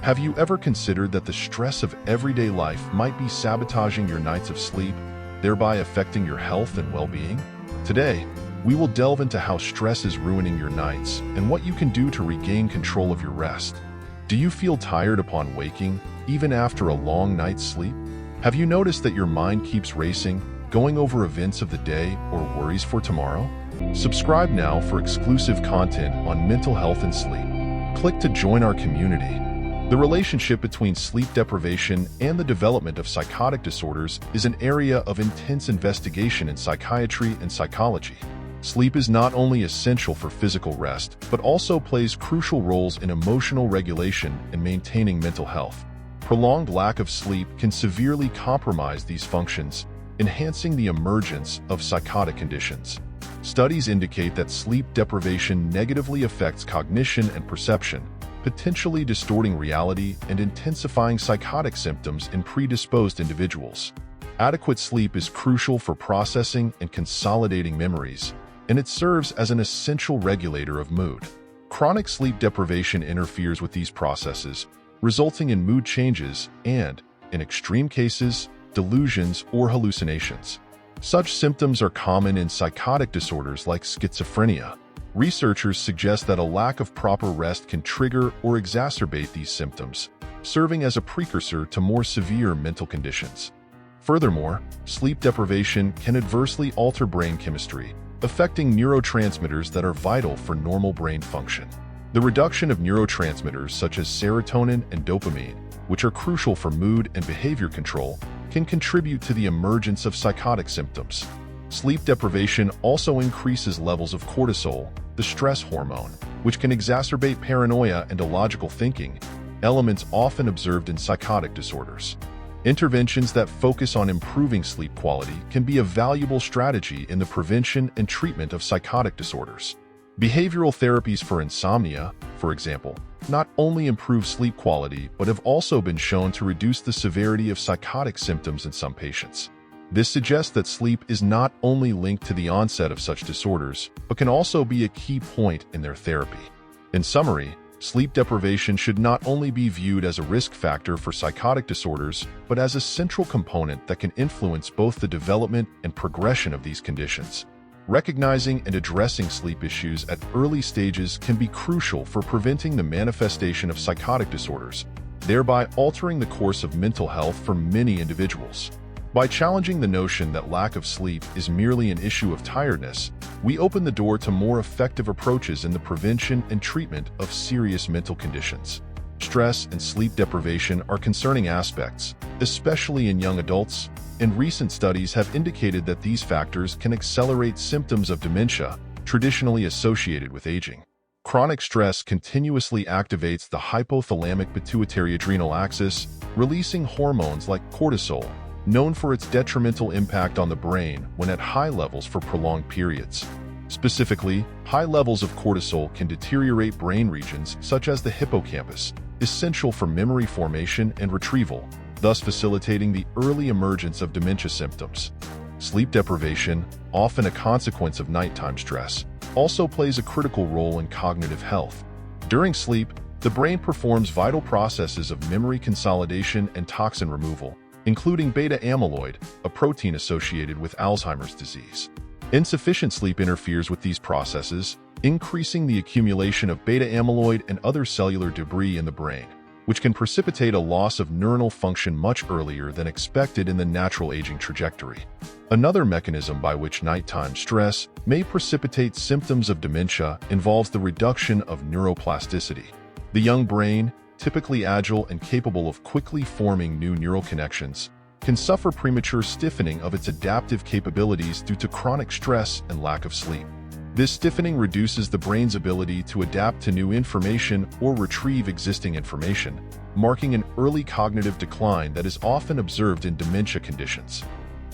Have you ever considered that the stress of everyday life might be sabotaging your nights of sleep, thereby affecting your health and well-being? Today, we will delve into how stress is ruining your nights and what you can do to regain control of your rest. Do you feel tired upon waking, even after a long night's sleep? Have you noticed that your mind keeps racing, going over events of the day or worries for tomorrow? Subscribe now for exclusive content on mental health and sleep. Click to join our community. The relationship between sleep deprivation and the development of psychotic disorders is an area of intense investigation in psychiatry and psychology. Sleep is not only essential for physical rest, but also plays crucial roles in emotional regulation and maintaining mental health. Prolonged lack of sleep can severely compromise these functions, enhancing the emergence of psychotic conditions. Studies indicate that sleep deprivation negatively affects cognition and perception, potentially distorting reality and intensifying psychotic symptoms in predisposed individuals. Adequate sleep is crucial for processing and consolidating memories, and it serves as an essential regulator of mood. Chronic sleep deprivation interferes with these processes, resulting in mood changes and, in extreme cases, delusions or hallucinations. Such symptoms are common in psychotic disorders like schizophrenia. Researchers suggest that a lack of proper rest can trigger or exacerbate these symptoms, serving as a precursor to more severe mental conditions. Furthermore, sleep deprivation can adversely alter brain chemistry, affecting neurotransmitters that are vital for normal brain function. The reduction of neurotransmitters such as serotonin and dopamine, which are crucial for mood and behavior control, can contribute to the emergence of psychotic symptoms. Sleep deprivation also increases levels of cortisol, the stress hormone, which can exacerbate paranoia and illogical thinking, elements often observed in psychotic disorders. Interventions that focus on improving sleep quality can be a valuable strategy in the prevention and treatment of psychotic disorders. Behavioral therapies for insomnia, for example, not only improve sleep quality but have also been shown to reduce the severity of psychotic symptoms in some patients. This suggests that sleep is not only linked to the onset of such disorders, but can also be a key point in their therapy. In summary, sleep deprivation should not only be viewed as a risk factor for psychotic disorders, but as a central component that can influence both the development and progression of these conditions. Recognizing and addressing sleep issues at early stages can be crucial for preventing the manifestation of psychotic disorders, thereby altering the course of mental health for many individuals. By challenging the notion that lack of sleep is merely an issue of tiredness, we open the door to more effective approaches in the prevention and treatment of serious mental conditions. Stress and sleep deprivation are concerning aspects, especially in young adults, and recent studies have indicated that these factors can accelerate symptoms of dementia, traditionally associated with aging. Chronic stress continuously activates the hypothalamic pituitary adrenal axis, releasing hormones like cortisol, known for its detrimental impact on the brain when at high levels for prolonged periods. Specifically, high levels of cortisol can deteriorate brain regions such as the hippocampus, essential for memory formation and retrieval, thus facilitating the early emergence of dementia symptoms. Sleep deprivation, often a consequence of nighttime stress, also plays a critical role in cognitive health. During sleep, the brain performs vital processes of memory consolidation and toxin removal, including beta amyloid, a protein associated with Alzheimer's disease. Insufficient sleep interferes with these processes, increasing the accumulation of beta amyloid and other cellular debris in the brain, which can precipitate a loss of neuronal function much earlier than expected in the natural aging trajectory. Another mechanism by which nighttime stress may precipitate symptoms of dementia involves the reduction of neuroplasticity. The young brain, typically agile and capable of quickly forming new neural connections, can suffer premature stiffening of its adaptive capabilities due to chronic stress and lack of sleep. This stiffening reduces the brain's ability to adapt to new information or retrieve existing information, marking an early cognitive decline that is often observed in dementia conditions.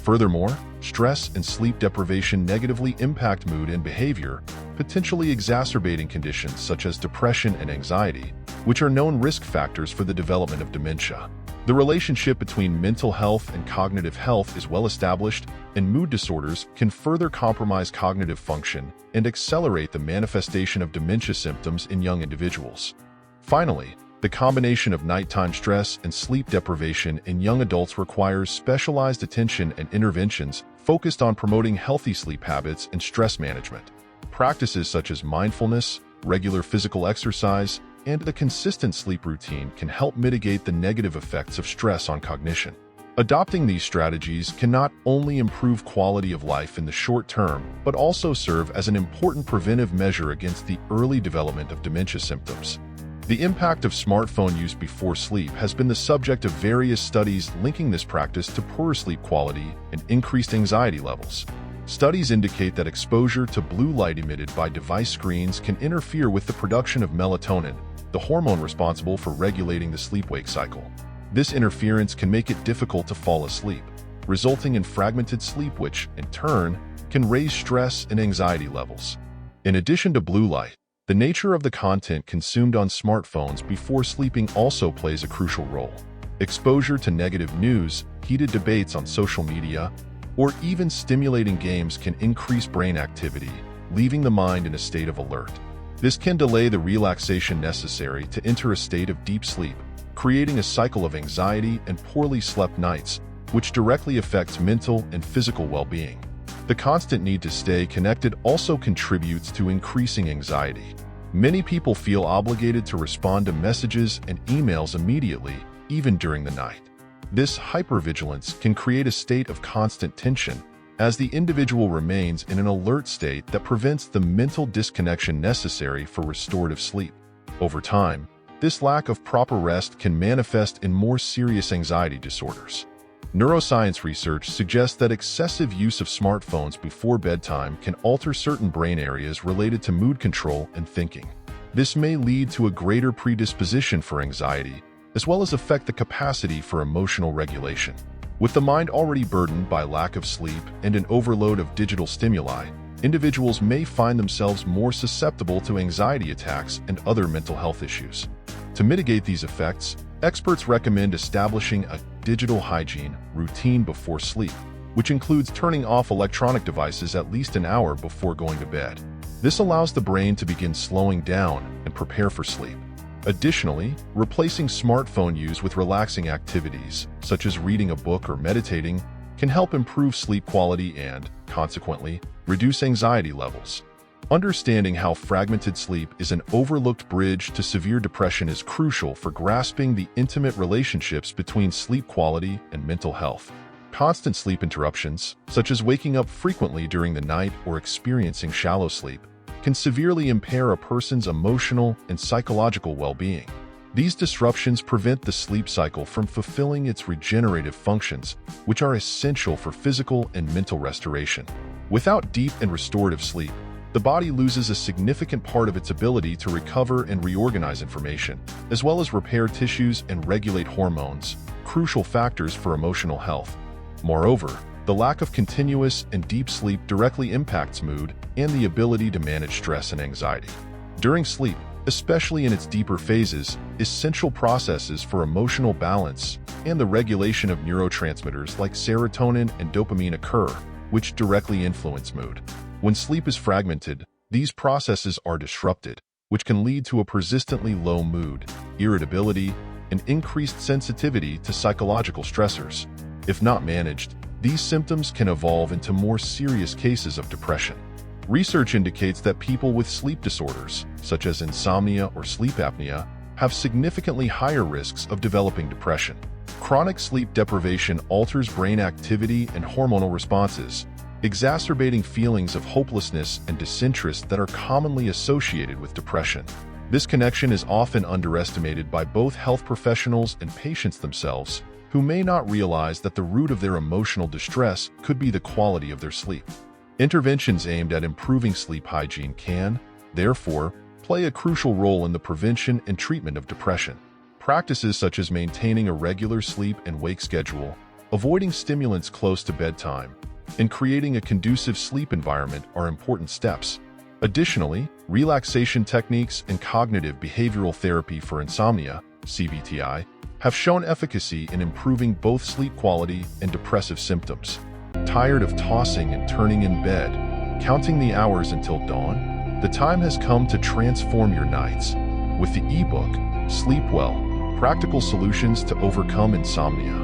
Furthermore, stress and sleep deprivation negatively impact mood and behavior, potentially exacerbating conditions such as depression and anxiety, which are known risk factors for the development of dementia. The relationship between mental health and cognitive health is well established, and mood disorders can further compromise cognitive function and accelerate the manifestation of dementia symptoms in young individuals. Finally, The combination of nighttime stress and sleep deprivation in young adults requires specialized attention and interventions focused on promoting healthy sleep habits and stress management. Practices such as mindfulness, regular physical exercise, and a consistent sleep routine can help mitigate the negative effects of stress on cognition. Adopting these strategies can not only improve quality of life in the short term, but also serve as an important preventive measure against the early development of dementia symptoms. The impact of smartphone use before sleep has been the subject of various studies linking this practice to poorer sleep quality and increased anxiety levels. Studies indicate that exposure to blue light emitted by device screens can interfere with the production of melatonin, the hormone responsible for regulating the sleep-wake cycle. This interference can make it difficult to fall asleep, resulting in fragmented sleep which, in turn, can raise stress and anxiety levels. In addition to blue light, the nature of the content consumed on smartphones before sleeping also plays a crucial role. Exposure to negative news, heated debates on social media, or even stimulating games can increase brain activity, leaving the mind in a state of alert. This can delay the relaxation necessary to enter a state of deep sleep, creating a cycle of anxiety and poorly slept nights, which directly affects mental and physical well-being. The constant need to stay connected also contributes to increasing anxiety. Many people feel obligated to respond to messages and emails immediately, even during the night. This hypervigilance can create a state of constant tension, as the individual remains in an alert state that prevents the mental disconnection necessary for restorative sleep. Over time, this lack of proper rest can manifest in more serious anxiety disorders. Neuroscience research suggests that excessive use of smartphones before bedtime can alter certain brain areas related to mood control and thinking. This may lead to a greater predisposition for anxiety, as well as affect the capacity for emotional regulation. With the mind already burdened by lack of sleep and an overload of digital stimuli, individuals may find themselves more susceptible to anxiety attacks and other mental health issues. To mitigate these effects, experts recommend establishing a digital hygiene routine before sleep, which includes turning off electronic devices at least an hour before going to bed. This allows the brain to begin slowing down and prepare for sleep. Additionally, replacing smartphone use with relaxing activities, such as reading a book or meditating, can help improve sleep quality and, consequently, reduce anxiety levels. Understanding how fragmented sleep is an overlooked bridge to severe depression is crucial for grasping the intimate relationships between sleep quality and mental health. Constant sleep interruptions, such as waking up frequently during the night or experiencing shallow sleep, can severely impair a person's emotional and psychological well-being. These disruptions prevent the sleep cycle from fulfilling its regenerative functions, which are essential for physical and mental restoration. Without deep and restorative sleep, the body loses a significant part of its ability to recover and reorganize information, as well as repair tissues and regulate hormones, crucial factors for emotional health. Moreover, the lack of continuous and deep sleep directly impacts mood and the ability to manage stress and anxiety. During sleep, especially in its deeper phases, essential processes for emotional balance and the regulation of neurotransmitters like serotonin and dopamine occur, which directly influence mood. When sleep is fragmented, these processes are disrupted, which can lead to a persistently low mood, irritability, and increased sensitivity to psychological stressors. If not managed, these symptoms can evolve into more serious cases of depression. Research indicates that people with sleep disorders, such as insomnia or sleep apnea, have significantly higher risks of developing depression. Chronic sleep deprivation alters brain activity and hormonal responses, exacerbating feelings of hopelessness and disinterest that are commonly associated with depression. This connection is often underestimated by both health professionals and patients themselves, who may not realize that the root of their emotional distress could be the quality of their sleep. Interventions aimed at improving sleep hygiene can, therefore, play a crucial role in the prevention and treatment of depression. Practices such as maintaining a regular sleep and wake schedule, avoiding stimulants close to bedtime, and creating a conducive sleep environment are important steps. Additionally, relaxation techniques and cognitive behavioral therapy for insomnia, CBTI, have shown efficacy in improving both sleep quality and depressive symptoms. Tired of tossing and turning in bed, counting the hours until dawn? The time has come to transform your nights. With the ebook, Sleep Well: Practical Solutions to Overcome Insomnia.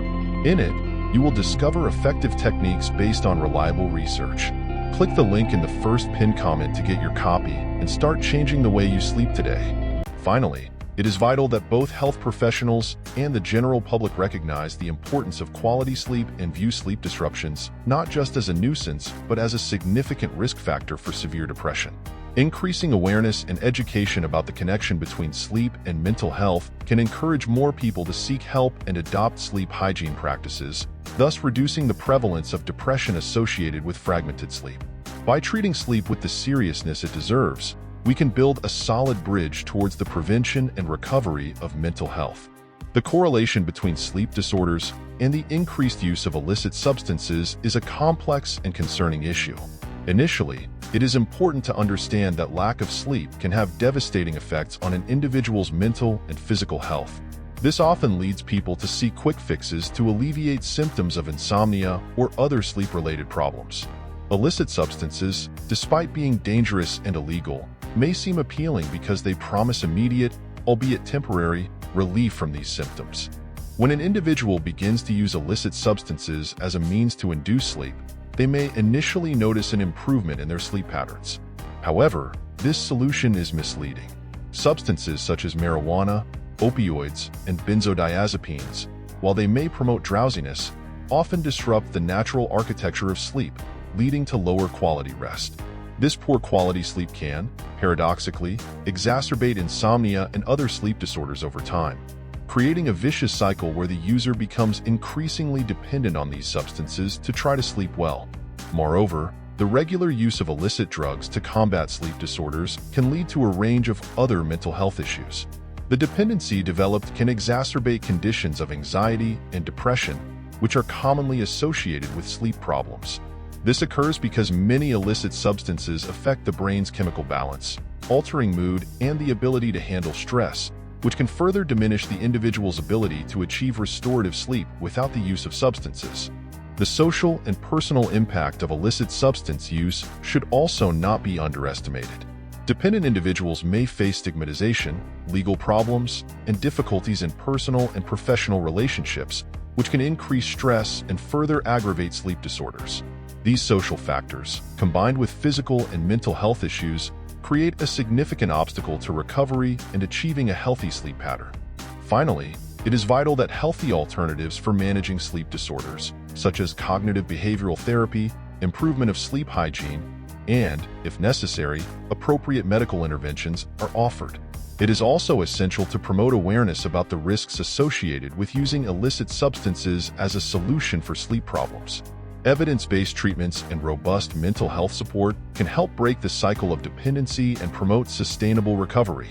In it, you will discover effective techniques based on reliable research. Click the link in the first pinned comment to get your copy and start changing the way you sleep today. Finally, it is vital that both health professionals and the general public recognize the importance of quality sleep and view sleep disruptions not just as a nuisance, but as a significant risk factor for severe depression. Increasing awareness and education about the connection between sleep and mental health can encourage more people to seek help and adopt sleep hygiene practices, thus reducing the prevalence of depression associated with fragmented sleep. By treating sleep with the seriousness it deserves, we can build a solid bridge towards the prevention and recovery of mental health. The correlation between sleep disorders and the increased use of illicit substances is a complex and concerning issue. Initially, it is important to understand that lack of sleep can have devastating effects on an individual's mental and physical health. This often leads people to seek quick fixes to alleviate symptoms of insomnia or other sleep-related problems. Illicit substances, despite being dangerous and illegal, may seem appealing because they promise immediate, albeit temporary, relief from these symptoms. When an individual begins to use illicit substances as a means to induce sleep, they may initially notice an improvement in their sleep patterns. However, this solution is misleading. Substances such as marijuana, opioids, and benzodiazepines, while they may promote drowsiness, often disrupt the natural architecture of sleep, leading to lower quality rest. This poor quality sleep can, paradoxically, exacerbate insomnia and other sleep disorders over time, creating a vicious cycle where the user becomes increasingly dependent on these substances to try to sleep well. Moreover, the regular use of illicit drugs to combat sleep disorders can lead to a range of other mental health issues. The dependency developed can exacerbate conditions of anxiety and depression, which are commonly associated with sleep problems. This occurs because many illicit substances affect the brain's chemical balance, altering mood and the ability to handle stress, which can further diminish the individual's ability to achieve restorative sleep without the use of substances. The social and personal impact of illicit substance use should also not be underestimated. Dependent individuals may face stigmatization, legal problems, and difficulties in personal and professional relationships, which can increase stress and further aggravate sleep disorders. These social factors, combined with physical and mental health issues, create a significant obstacle to recovery and achieving a healthy sleep pattern. Finally, it is vital that healthy alternatives for managing sleep disorders, such as cognitive behavioral therapy, improvement of sleep hygiene, and, if necessary, appropriate medical interventions are offered. It is also essential to promote awareness about the risks associated with using illicit substances as a solution for sleep problems. Evidence-based treatments and robust mental health support can help break the cycle of dependency and promote sustainable recovery.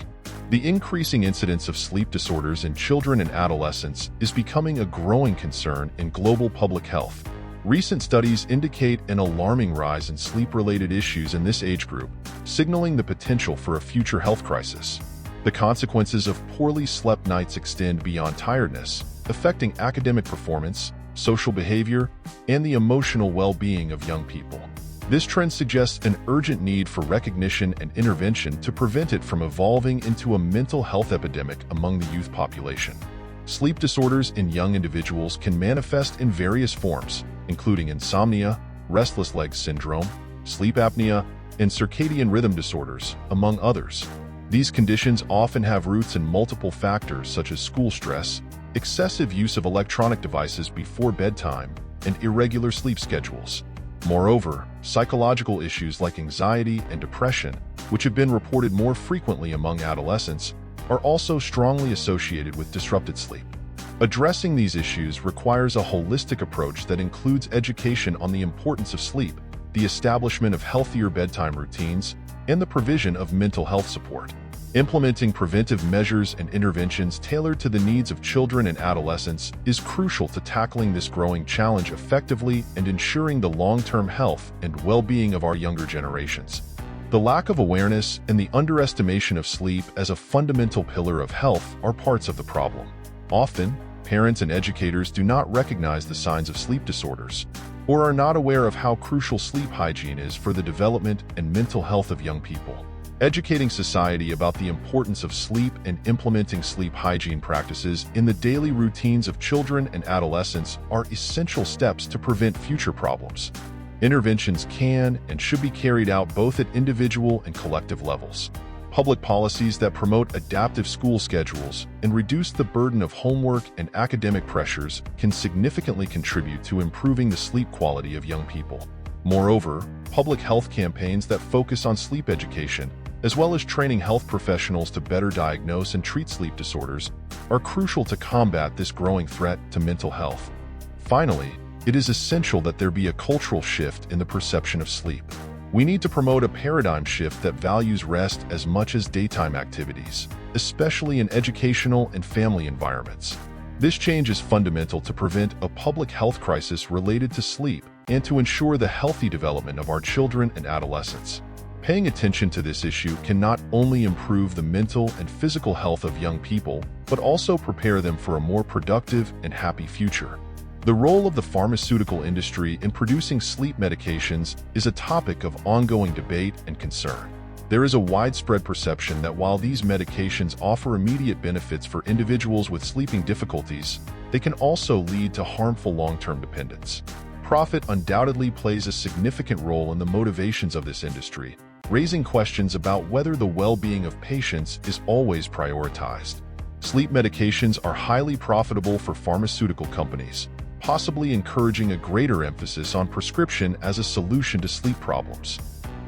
The increasing incidence of sleep disorders in children and adolescents is becoming a growing concern in global public health. Recent studies indicate an alarming rise in sleep-related issues in this age group, signaling the potential for a future health crisis. The consequences of poorly slept nights extend beyond tiredness, affecting academic performance, social behavior, and the emotional well-being of young people. This trend suggests an urgent need for recognition and intervention to prevent it from evolving into a mental health epidemic among the youth population. Sleep disorders in young individuals can manifest in various forms, including insomnia, restless leg syndrome, sleep apnea, and circadian rhythm disorders, among others. These conditions often have roots in multiple factors such as school stress, excessive use of electronic devices before bedtime, and irregular sleep schedules. Moreover, psychological issues like anxiety and depression, which have been reported more frequently among adolescents, are also strongly associated with disrupted sleep. Addressing these issues requires a holistic approach that includes education on the importance of sleep, the establishment of healthier bedtime routines, and the provision of mental health support. Implementing preventive measures and interventions tailored to the needs of children and adolescents is crucial to tackling this growing challenge effectively and ensuring the long-term health and well-being of our younger generations. The lack of awareness and the underestimation of sleep as a fundamental pillar of health are parts of the problem. Often, parents and educators do not recognize the signs of sleep disorders or are not aware of how crucial sleep hygiene is for the development and mental health of young people. Educating society about the importance of sleep and implementing sleep hygiene practices in the daily routines of children and adolescents are essential steps to prevent future problems. Interventions can and should be carried out both at individual and collective levels. Public policies that promote adaptive school schedules and reduce the burden of homework and academic pressures can significantly contribute to improving the sleep quality of young people. Moreover, public health campaigns that focus on sleep education, as well as training health professionals to better diagnose and treat sleep disorders, are crucial to combat this growing threat to mental health. Finally, it is essential that there be a cultural shift in the perception of sleep. We need to promote a paradigm shift that values rest as much as daytime activities, especially in educational and family environments. This change is fundamental to prevent a public health crisis related to sleep and to ensure the healthy development of our children and adolescents. Paying attention to this issue can not only improve the mental and physical health of young people, but also prepare them for a more productive and happy future. The role of the pharmaceutical industry in producing sleep medications is a topic of ongoing debate and concern. There is a widespread perception that while these medications offer immediate benefits for individuals with sleeping difficulties, they can also lead to harmful long-term dependence. Profit undoubtedly plays a significant role in the motivations of this industry, raising questions about whether the well-being of patients is always prioritized. Sleep medications are highly profitable for pharmaceutical companies, possibly encouraging a greater emphasis on prescription as a solution to sleep problems.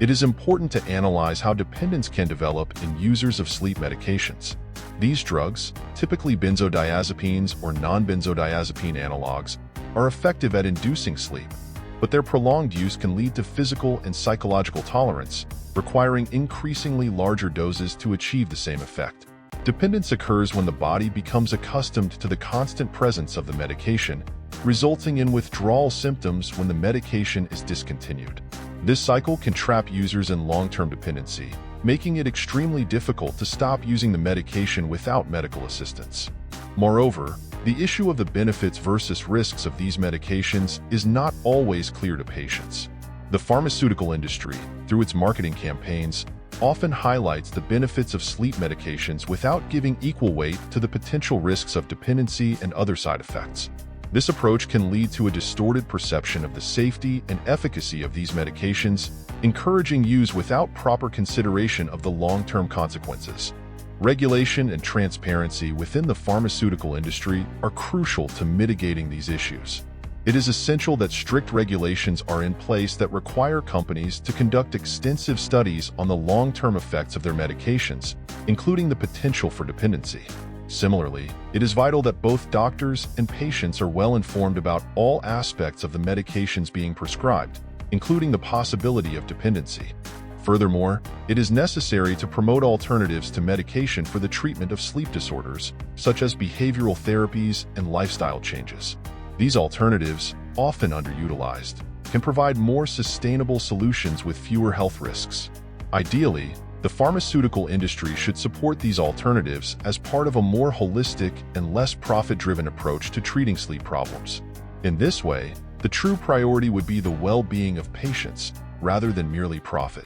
It is important to analyze how dependence can develop in users of sleep medications. These drugs, typically benzodiazepines or non-benzodiazepine analogs, are effective at inducing sleep, but their prolonged use can lead to physical and psychological tolerance, requiring increasingly larger doses to achieve the same effect. Dependence occurs when the body becomes accustomed to the constant presence of the medication, resulting in withdrawal symptoms when the medication is discontinued. This cycle can trap users in long-term dependency, making it extremely difficult to stop using the medication without medical assistance. Moreover, the issue of the benefits versus risks of these medications is not always clear to patients. The pharmaceutical industry, through its marketing campaigns, often highlights the benefits of sleep medications without giving equal weight to the potential risks of dependency and other side effects. This approach can lead to a distorted perception of the safety and efficacy of these medications, encouraging use without proper consideration of the long-term consequences. Regulation and transparency within the pharmaceutical industry are crucial to mitigating these issues. It is essential that strict regulations are in place that require companies to conduct extensive studies on the long-term effects of their medications, including the potential for dependency. Similarly, it is vital that both doctors and patients are well informed about all aspects of the medications being prescribed, including the possibility of dependency. Furthermore, it is necessary to promote alternatives to medication for the treatment of sleep disorders, such as behavioral therapies and lifestyle changes. These alternatives, often underutilized, can provide more sustainable solutions with fewer health risks. Ideally, the pharmaceutical industry should support these alternatives as part of a more holistic and less profit-driven approach to treating sleep problems. In this way, the true priority would be the well-being of patients, rather than merely profit.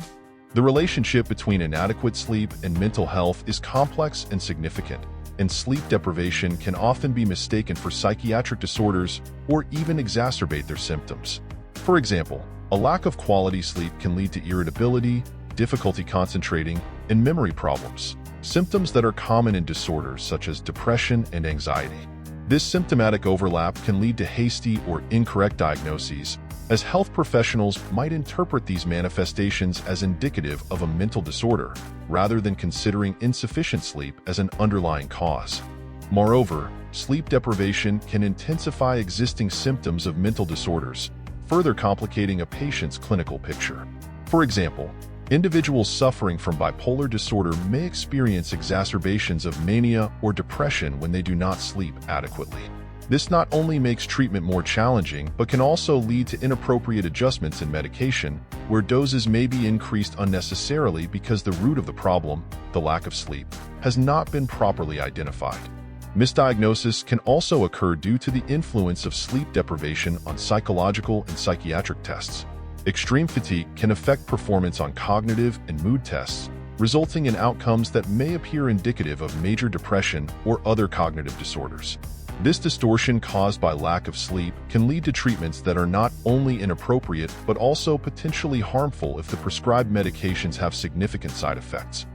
The relationship between inadequate sleep and mental health is complex and significant, and sleep deprivation can often be mistaken for psychiatric disorders or even exacerbate their symptoms. For example, a lack of quality sleep can lead to irritability, difficulty concentrating, and memory problems, symptoms that are common in disorders such as depression and anxiety. This symptomatic overlap can lead to hasty or incorrect diagnoses, as health professionals might interpret these manifestations as indicative of a mental disorder, rather than considering insufficient sleep as an underlying cause. Moreover, sleep deprivation can intensify existing symptoms of mental disorders, further complicating a patient's clinical picture. For example, individuals suffering from bipolar disorder may experience exacerbations of mania or depression when they do not sleep adequately. This not only makes treatment more challenging, but can also lead to inappropriate adjustments in medication, where doses may be increased unnecessarily because the root of the problem, the lack of sleep, has not been properly identified. Misdiagnosis can also occur due to the influence of sleep deprivation on psychological and psychiatric tests. Extreme fatigue can affect performance on cognitive and mood tests, resulting in outcomes that may appear indicative of major depression or other cognitive disorders. This distortion caused by lack of sleep can lead to treatments that are not only inappropriate but also potentially harmful if the prescribed medications have significant side effects.